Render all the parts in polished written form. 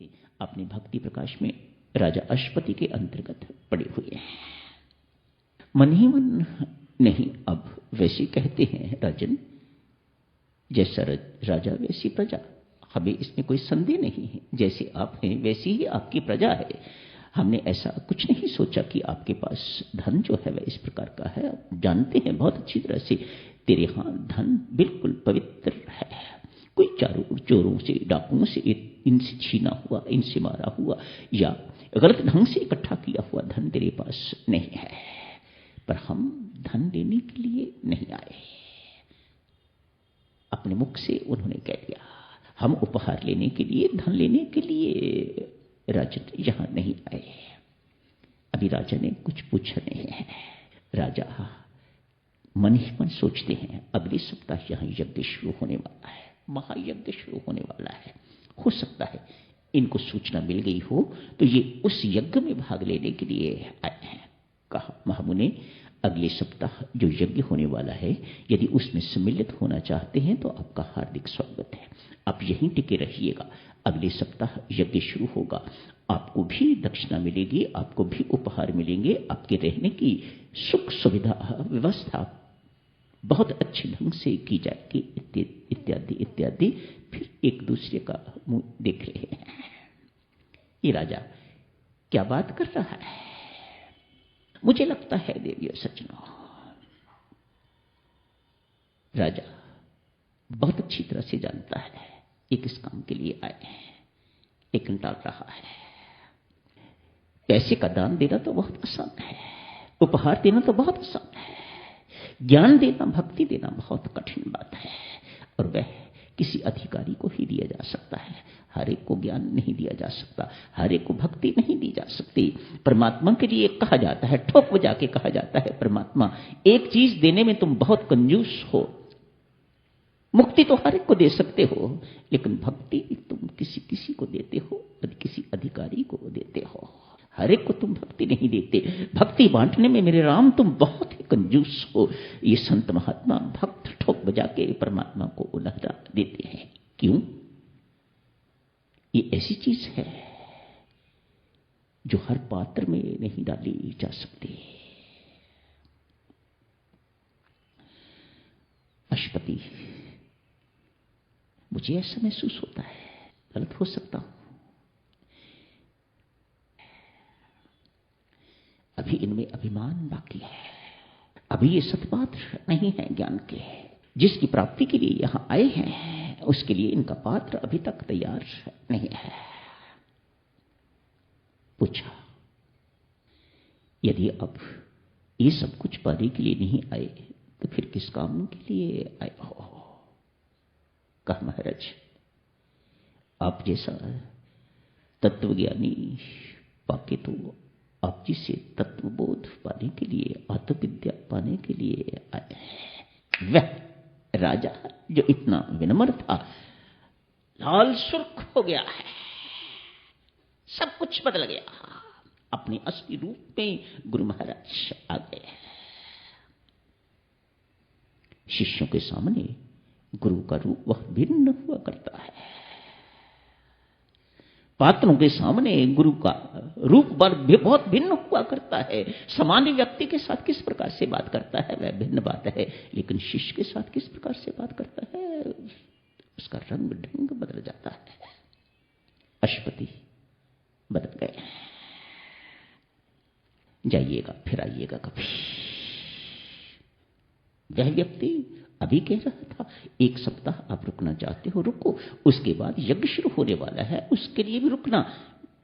बातें अपने भक्ति प्रकाश में राजा अश्वपति के अंतर्गत पड़े हुए हैं। मन ही मन नहीं, अब वैसे कहते हैं राजन, जैसा राजा वैसी प्रजा। हमें इसमें कोई संदेह नहीं है, जैसे आप हैं वैसी ही आपकी प्रजा है। हमने ऐसा कुछ नहीं सोचा कि आपके पास धन जो है वह इस प्रकार का है। आप जानते हैं बहुत अच्छी तरह से तेरे यहां धन बिल्कुल पवित्र है। कोई चोरों से, डाकुओं से इनसे छीना हुआ, इनसे मारा हुआ या गलत ढंग से इकट्ठा किया हुआ धन तेरे पास नहीं है। पर हम धन लेने के लिए नहीं आए। अपने मुख से उन्होंने कह दिया, हम उपहार लेने के लिए, धन लेने के लिए राजन यहां नहीं आए। अभी राजा ने कुछ पूछा नहीं है। राजा मन ही मन सोचते हैं, अगले सप्ताह यहां यज्ञ शुरू होने वाला है, महायज्ञ शुरू होने वाला है। हो सकता है इनको सूचना मिल गई हो तो ये उस यज्ञ में भाग लेने के लिए आए हैं। कहा, महामुने, अगले सप्ताह जो यज्ञ होने वाला है, यदि उसमें सम्मिलित होना चाहते हैं तो आपका हार्दिक स्वागत है। आप यहीं टिके रहिएगा। अगले सप्ताह यज्ञ शुरू होगा। आपको भी दक्षिणा मिलेगी, आपको भी उपहार मिलेंगे, आपके रहने की सुख सुविधा व्यवस्था बहुत अच्छे ढंग से की जाएगी, इत्यादि इत्यादि। फिर एक दूसरे का मुंह देख रहे हैं। ये राजा क्या बात कर रहा है? मुझे लगता है देवियों सज्जनों, राजा बहुत अच्छी तरह से जानता है ये किस काम के लिए आए हैं, लेकिन टाल रहा है। पैसे का दान देना तो बहुत आसान है, उपहार देना तो बहुत आसान है, ज्ञान देना, भक्ति देना बहुत कठिन बात है। और वह किसी अधिकारी को ही दिया जा सकता है। हर एक को ज्ञान नहीं दिया जा सकता, हर एक को भक्ति नहीं दी जा सकती। परमात्मा के लिए कहा जाता है, ठोक बजा के कहा जाता है, परमात्मा एक चीज देने में तुम बहुत कंजूस हो। मुक्ति तो हर एक को दे सकते हो, लेकिन भक्ति तुम किसी किसी को देते हो, किसी अधिकारी को देते हो। हर एक को तुम भक्ति नहीं देते। भक्ति बांटने में मेरे राम तुम बहुत ही कंजूस हो। ये संत महात्मा भक्त ठोक बजा के परमात्मा को उलहरा देते हैं। क्यों? ये ऐसी चीज है जो हर पात्र में नहीं डाली जा सकती। अश्वपति, मुझे ऐसा महसूस होता है, गलत हो सकता हूं, अभी इनमें अभिमान बाकी है, अभी ये सत्पात्र नहीं है ज्ञान के। जिसकी प्राप्ति के लिए यहां आए हैं उसके लिए इनका पात्र अभी तक तैयार नहीं है। पूछा, यदि अब ये सब कुछ पाने के लिए नहीं आए तो फिर किस काम के लिए आए हो? कहा, महाराज, आप जैसा तत्वज्ञानी पाके तो आप जिसे तत्वबोध पाने के लिए, आत्मविद्या पाने के लिए आए हैं। वह राजा जो इतना विनम्र था, लाल सुर्ख हो गया है, सब कुछ बदल गया। अपने असली रूप में गुरु महाराज आ गए। शिष्यों के सामने गुरु का रूप वह भिन्न हुआ करता है। पात्रों के सामने गुरु का रूप बहुत भिन्न हुआ करता है। सामान्य व्यक्ति के साथ किस प्रकार से बात करता है वह भिन्न बात है, लेकिन शिष्य के साथ किस प्रकार से बात करता है उसका रंग ढंग बदल जाता है। अश्वपति बदल गए। जाइएगा, फिर आइएगा कभी। वह व्यक्ति अभी कह रहा था, एक सप्ताह आप रुकना चाहते हो, रुको, उसके बाद यज्ञ शुरू होने वाला है, उसके लिए भी रुकना।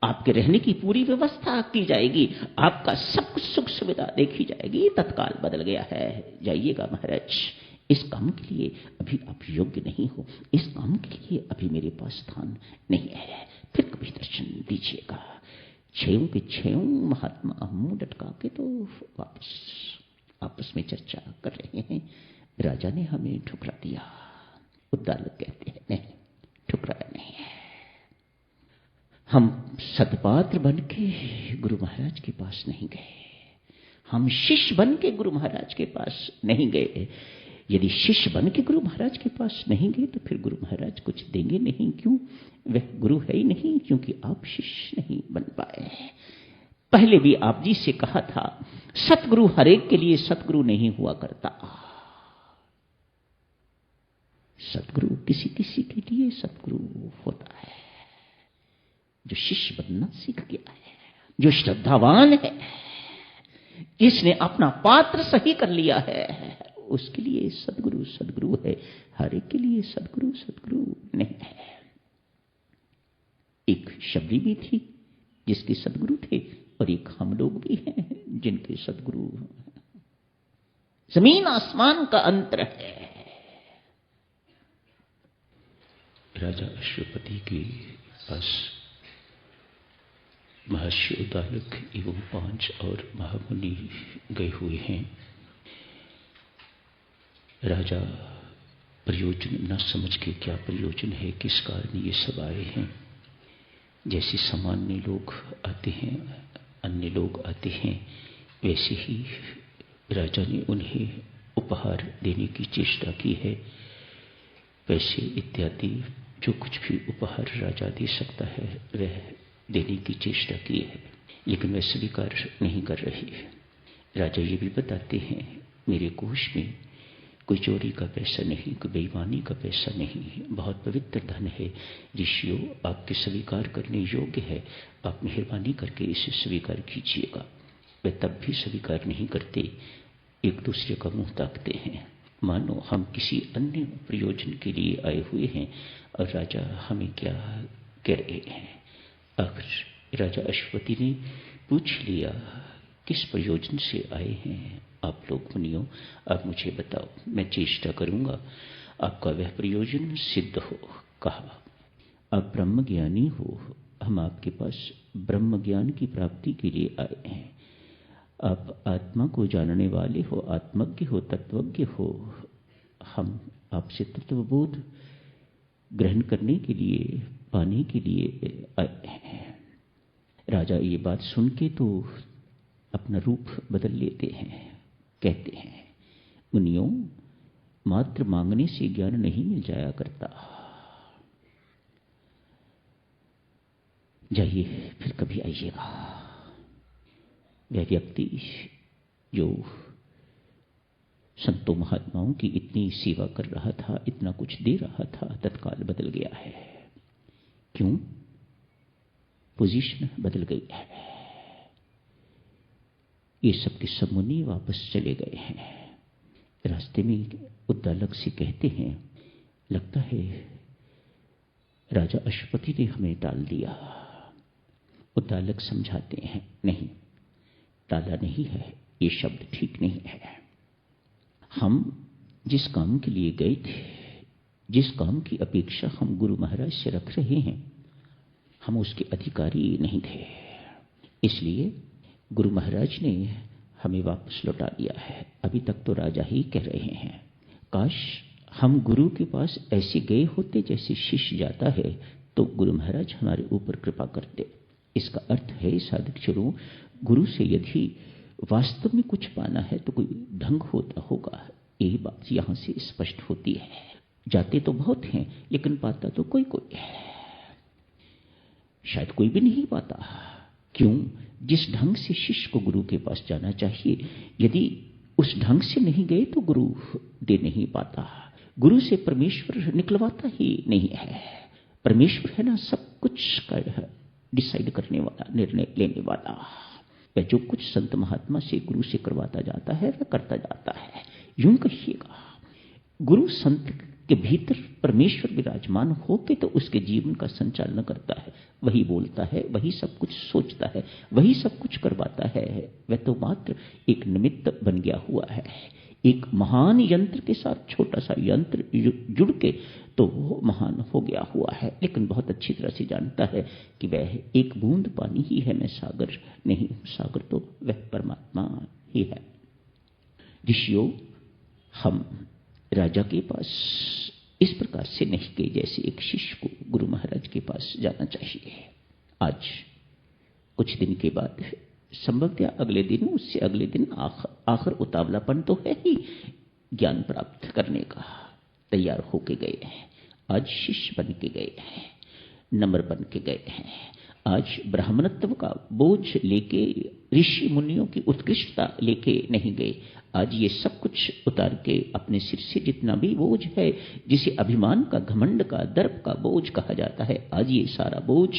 आपके रहने की पूरी व्यवस्था की जाएगी, आपका सब कुछ सुख सुविधा देखी जाएगी। तत्काल बदल गया है। जाइएगा महाराज, इस काम के लिए अभी आप योग्य नहीं हो, इस काम के लिए अभी मेरे पास स्थान नहीं है, फिर कभी दर्शन दीजिएगा। छयों के छयों महात्मा मुंह लटका के तो वापस आपस में चर्चा कर रहे हैं। राजा ने हमें ठुकरा दिया। उद्दालक कहते हैं, नहीं, ठुकराया नहीं है। हम सदपात्र बन के गुरु महाराज के पास नहीं गए, हम शिष्य बन के गुरु महाराज के पास नहीं गए। यदि शिष्य बन के गुरु महाराज के पास नहीं गए तो फिर गुरु महाराज कुछ देंगे नहीं। क्यों? वह गुरु है ही नहीं, क्योंकि आप शिष्य नहीं बन पाए। पहले भी आप जी से कहा था, सतगुरु हर एक के लिए सतगुरु नहीं हुआ करता। सतगुरु किसी किसी के लिए सतगुरु होता है, जो शिष्य बनना सीख गया है, जो श्रद्धावान है, जिसने अपना पात्र सही कर लिया है, उसके लिए सदगुरु सदगुरु है। हर एक के लिए सदगुरु सदगुरु नहीं है। एक शबरी भी थी जिसके सदगुरु थे, और एक हम लोग भी हैं जिनके सदगुरु। जमीन आसमान का अंतर है। राजा अश्वपति के पास महर्षि उद्दालक एवं 5 और महामुनि गए हुए हैं। राजा प्रयोजन न समझ के, क्या प्रयोजन है, किस कारण ये सब आए हैं। जैसे सामान्य लोग आते हैं, अन्य लोग आते हैं, वैसे ही राजा ने उन्हें उपहार देने की चेष्टा की है। पैसे इत्यादि जो कुछ भी उपहार राजा दे सकता है वह देने की चेष्टा की है, लेकिन वह स्वीकार नहीं कर रही। राजा ये भी बताते हैं, मेरे कोष में कोई चोरी का पैसा नहीं, कोई बेईमानी का पैसा नहीं, बहुत पवित्र धन है। ऋषियों, आपके स्वीकार करने योग्य है, आप मेहरबानी करके इसे स्वीकार कीजिएगा। वे तब भी स्वीकार नहीं करते, एक दूसरे का मुंह ताकते हैं, मानो हम किसी अन्य प्रयोजन के लिए आए हुए हैं और राजा हमें क्या कह रहे हैं। आखिर राजा अश्वपति ने पूछ लिया, किस प्रयोजन से आए हैं आप लोग मुनियों, आप मुझे बताओ, मैं चेष्टा करूंगा आपका वह प्रयोजन सिद्ध हो। कहा, आप ब्रह्म ज्ञानी हो, हम आपके पास ब्रह्म ज्ञान की प्राप्ति के लिए आए हैं। आप आत्मा को जानने वाले हो, आत्मज्ञ हो, तत्वज्ञ हो। हम आपसे तत्वबोध ग्रहण करने के लिए, पाने के लिए आए हैं। राजा ये बात सुन के तो अपना रूप बदल लेते हैं, कहते हैं, मुनियों, मात्र मांगने से ज्ञान नहीं मिल जाया करता। जाइए, फिर कभी आइएगा। वह व्यक्ति जो संतों महात्माओं की इतनी सेवा कर रहा था, इतना कुछ दे रहा था, तत्काल बदल गया है। क्यों? पोजीशन बदल गई है। ये सब के सब मुनि वापस चले गए हैं। रास्ते में उद्दालक से कहते हैं, लगता है राजा अश्वपति ने हमें टाल दिया। उद्दालक समझाते हैं, नहीं, टाला नहीं है, ये शब्द ठीक नहीं है। हम जिस काम के लिए गए थे, जिस काम की अपेक्षा हम गुरु महाराज से रख रहे हैं, हम उसके अधिकारी नहीं थे। इसलिए गुरु महाराज ने हमें वापस लौटा दिया है। अभी तक तो राजा ही कह रहे हैं, काश हम गुरु के पास ऐसे गए होते जैसे शिष्य जाता है, तो गुरु महाराज हमारे ऊपर कृपा करते। इसका अर्थ है, साधक चलो, गुरु से यदि वास्तव में कुछ पाना है तो कोई ढंग होता होगा। यही बात यहां से स्पष्ट होती है। जाते तो बहुत हैं, लेकिन पाता तो कोई कोई है, शायद कोई भी नहीं पाता। क्यों? जिस ढंग से शिष्य को गुरु के पास जाना चाहिए, यदि उस ढंग से नहीं गए तो गुरु दे नहीं पाता। गुरु से परमेश्वर निकलवाता ही नहीं है। परमेश्वर है ना सब कुछ का डिसाइड करने वाला, निर्णय लेने वाला। वह जो कुछ संत महात्मा से गुरु से करवाता जाता है वह करता जाता है। यूं कहिएगा, गुरु संत के भीतर परमेश्वर विराजमान होके तो उसके जीवन का संचालन करता है। वही बोलता है, वही सब कुछ सोचता है, वही सब कुछ करवाता है। वह तो मात्र एक निमित्त बन गया हुआ है। एक महान यंत्र के साथ छोटा सा यंत्र जुड़ के तो वो महान हो गया हुआ है, लेकिन बहुत अच्छी तरह से जानता है कि वह एक बूंद पानी ही है, मैं सागर नहीं हूं। सागर तो वह परमात्मा ही है। ऋषियों, हम राजा के पास इस प्रकार से नहीं गए जैसे एक शिष्य को गुरु महाराज के पास जाना चाहिए। आज कुछ दिन के बाद, संभवतः अगले दिन, उससे अगले दिन, आखिर उतावलापन तो है ही, ज्ञान प्राप्त करने का तैयार होके गए हैं। आज शिष्य बन के गए हैं, नम्र बन के गए हैं। आज ब्राह्मणत्व का बोझ लेके, ऋषि मुनियों की उत्कृष्टता लेके नहीं गए। आज ये सब कुछ उतार के अपने सिर से जितना भी बोझ है, जिसे अभिमान का, घमंड का, दर्प का बोझ कहा जाता है, आज ये सारा बोझ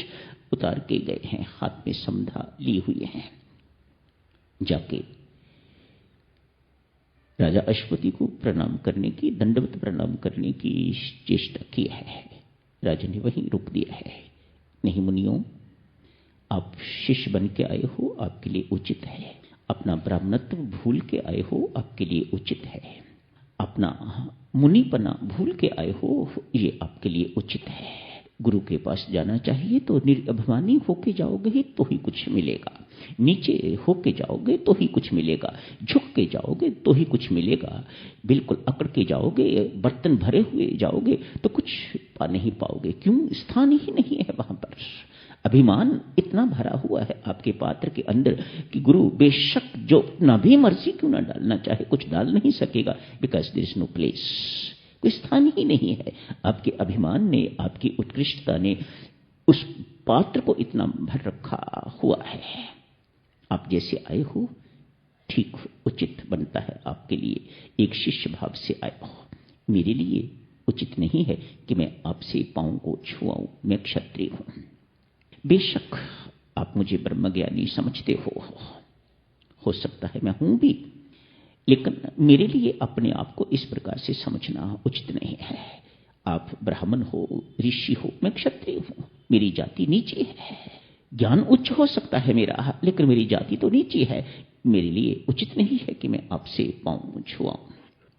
उतार के गए हैं, हाथ में समधा लिए हुए हैं। जाके राजा अश्वति को प्रणाम करने की, दंडवत प्रणाम करने की चेष्टा की है। राजा ने वहीं रोक दिया है। नहीं मुनियों, आप शिष्य बन के आए हो, आपके लिए उचित है। अपना ब्राह्मणत्व भूल के आए हो, आपके लिए उचित है। अपना मुनिपना भूल के आए हो, ये आपके लिए उचित है। गुरु के पास जाना चाहिए तो निरभिमानी होके जाओगे तो ही कुछ मिलेगा, नीचे होके जाओगे तो ही कुछ मिलेगा, झुक के जाओगे तो ही कुछ मिलेगा, बिल्कुल अकड़ के जाओगे, बर्तन भरे हुए जाओगे तो कुछ पा नहीं पाओगे। क्यों? स्थान ही नहीं है वहां पर। अभिमान इतना भरा हुआ है आपके पात्र के अंदर कि गुरु बेशक जो ना भी मर्जी क्यों ना डालना चाहे, कुछ डाल नहीं सकेगा, because there is no place. कोई स्थान ही नहीं है। आपके अभिमान ने, आपकी उत्कृष्टता ने उस पात्र को इतना भर रखा हुआ है। आप जैसे आए हो ठीक उचित बनता है आपके लिए। एक शिष्य भाव से आए हो। मेरे लिए उचित नहीं है कि मैं आपसे पांव को छुआऊं। मैं क्षत्रिय हूं। बेशक आप मुझे ब्रह्मज्ञानी समझते हो सकता है मैं हूं भी, लेकिन मेरे लिए अपने आप को इस प्रकार से समझना उचित नहीं है। आप ब्राह्मण हो, ऋषि हो, मैं क्षत्रिय हूं। मेरी जाति नीचे है। ज्ञान उच्च हो सकता है मेरा, लेकिन मेरी जाति तो नीचे है। मेरे लिए उचित नहीं है कि मैं आपसे पांव छुआऊं।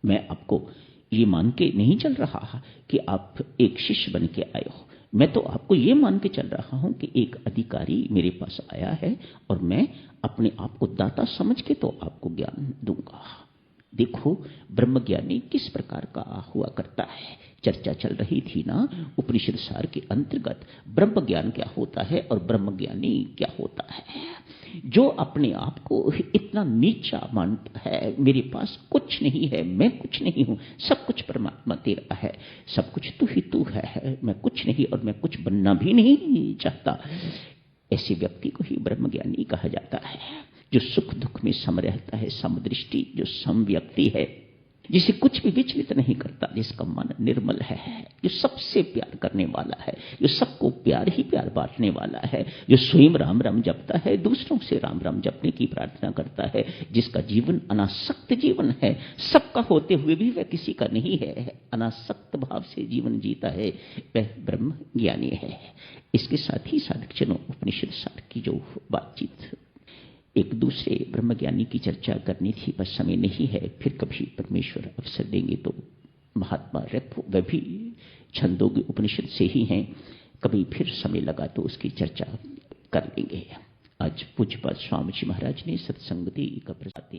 मैं आपको ये मान के नहीं चल रहा कि आप एक शिष्य बन के आए हो। मैं तो आपको ये मान के चल रहा हूं कि एक अधिकारी मेरे पास आया है और मैं अपने आप को दाता समझ के तो आपको ज्ञान दूंगा। देखो ब्रह्मज्ञानी किस प्रकार का हुआ करता है। चर्चा चल रही थी ना उपनिषद सार के अंतर्गत, ब्रह्म ज्ञान क्या होता है और ब्रह्मज्ञानी क्या होता है। जो अपने आप को इतना नीचा मानता है, मेरे पास कुछ नहीं है, मैं कुछ नहीं हूं, सब कुछ परमात्मा तेरा है, सब कुछ तू ही तू है, मैं कुछ नहीं और मैं कुछ बनना भी नहीं चाहता, ऐसे व्यक्ति को ही ब्रह्मज्ञानी कहा जाता है। जो सुख दुख में सम रहता है, समदृष्टि, जो सम व्यक्ति है, जिसे कुछ भी विचलित नहीं करता, जिसका मन निर्मल है, जो सबसे प्यार करने वाला है, जो सबको प्यार ही प्यार बांटने वाला है, जो स्वयं राम राम जपता है, दूसरों से राम राम जपने की प्रार्थना करता है, जिसका जीवन अनासक्त जीवन है, सबका होते हुए भी वह किसी का नहीं है, अनासक्त भाव से जीवन जीता है, वह ब्रह्म ज्ञानी है। इसके साथ ही साधकजनों, उपनिषद सार की जो बातचीत, एक दूसरे ब्रह्मज्ञानी की चर्चा करनी थी, पर समय नहीं है। फिर कभी परमेश्वर अवसर देंगे तो महात्मा रेपो वह भी छंदोग्य उपनिषद से ही हैं, कभी फिर समय लगा तो उसकी चर्चा कर लेंगे। आज पूज्यपाद स्वामी जी महाराज ने सत्संगति का प्रसाद